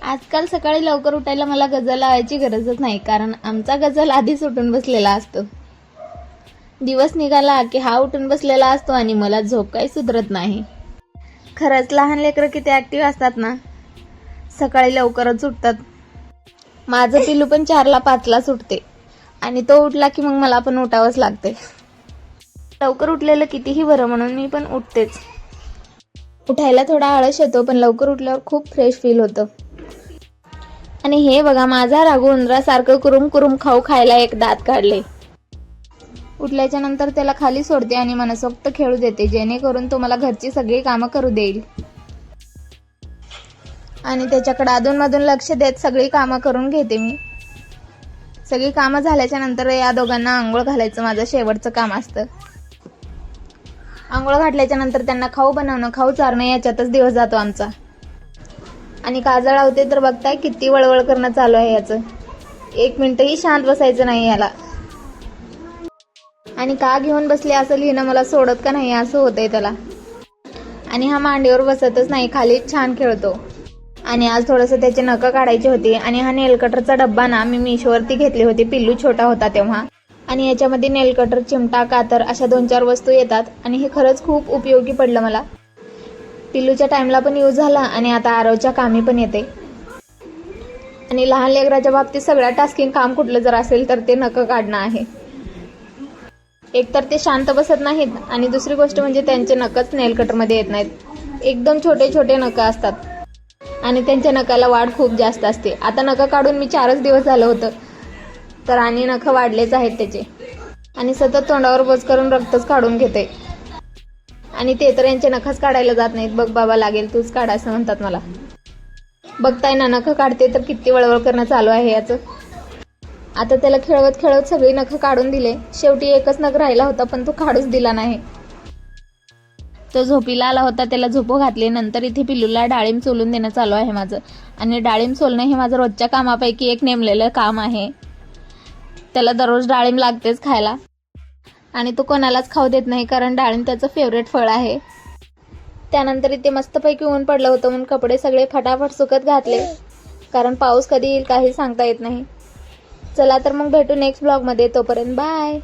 आजकाल सकाळी लवकर उठायला मला गजर लावायची गरजच नाही, कारण आमचा गजर आधीच उठून बसलेला असतो. दिवस निघाला की हा उठून बसलेला असतो आणि मला झोप काही सुधरत नाही. खरंच लहान लेकरं किती ॲक्टिव्ह असतात ना, सकाळी लवकरच उठतात. माझं पिल्लू पण 4ला 5ला उठते आणि तो उठला की मग मला पण उठावंच लागते. लवकर उठलेलं कितीही बरं म्हणून मी पण उठतेच. उठायला थोडा आळस येतो, पण लवकर उठल्यावर खूप फ्रेश फील होतं. आणि हे बघा, माझा राघू उंदरासारखं कुरुम कुरुम खाऊ खायला एक दात काढले. उठल्याच्या नंतर त्याला खाली सोडते आणि मनसोक्त खेळू देते, जेणेकरून तो मला घरची सगळी कामं करू देईल. आणि त्याच्याकडे अधूनमधून लक्ष देत सगळी कामं करून घेते मी. सगळी कामं झाल्याच्या नंतर या दोघांना आंघोळ घालायचं माझं शेवटचं काम असतं. आंघोळ घातल्याच्या नंतर त्यांना खाऊ बनवणं, खाऊ चारणं याच्यातच दिवस जातो आमचा. आणि काजळ लावते तर बघताय किती वळवळ करणं चालू आहे याचं. 1 मिनिटही शांत बसायचं नाही याला. आणि का घेऊन बसले असं लिहिणं मला सोडत का नाही असं होतंय त्याला. आणि हा मांडीवर बसतच नाही, खालीच छान खेळतो. आणि आज थोडंसं त्याचे नखं काढायचे होते आणि हा नेल कटरचा डब्बा ना मी मीशोवरती घेतले होते, पिल्लू छोटा होता तेव्हा. आणि याच्यामध्ये नेल कटर, चिमटा, कातर अशा 2-4 वस्तू येतात आणि हे खरंच खूप उपयोगी पडलं मला. पिल्लूच्या टाईमला पण यूज झाला आणि आता आरवच्या कामी पण येते. आणि लहान लेकराच्या बाबतीत सगळ्यात टास्किंग काम कुठलं जर असेल तर ते नखं काढणं आहे. एक तर ते शांत बसत नाहीत आणि दुसरी गोष्ट म्हणजे त्यांचे नखच नेल कटरमध्ये येत नाहीत. एकदम छोटे छोटे नखं असतात आणि त्यांच्या नखाला वाढ खूप जास्त असते. आता नखं काढून मी 4च दिवस झालं होतं, तर आणि नखं वाढलेच आहेत त्याचे. आणि सतत तोंडावर बोच करून रक्तच काढून घेते. आणि ते तर यांचे नखच काढायला जात नाहीत. बघ बाबा, लागेल तूच काढ असं म्हणतात मला. बघताय ना, नखं काढते तर किती वळवळ करणं चालू आहे याचं. आता त्याला खेळवत खेळवत सगळी नखं काढून दिले. शेवटी एकच नख राहिला होता, पण तो काढूच दिला नाही. तो झोपीला आला होता, त्याला झोपू घातले. नंतर इथे पिल्लूला डाळिंब सोलून देणं चालू आहे माझं. आणि डाळिंब सोलणं हे माझं रोजच्या कामापैकी एक नेमलेलं काम आहे. त्याला दररोज डाळिंब लागतेच खायला. आणि तो कोणालाच खाऊ देत नाही, कारण डाळिंब त्याचं फेवरेट फळ आहे. त्यानंतर इथे मस्तपैकी ऊन पडलं होतं म्हणून कपडे सगळे फटाफट सुकत घातले, कारण पाऊस कधी येईल काही सांगता येत नाही. चला तर मग भेटू नेक्स्ट ब्लॉगमध्ये. तोपर्यंत बाय.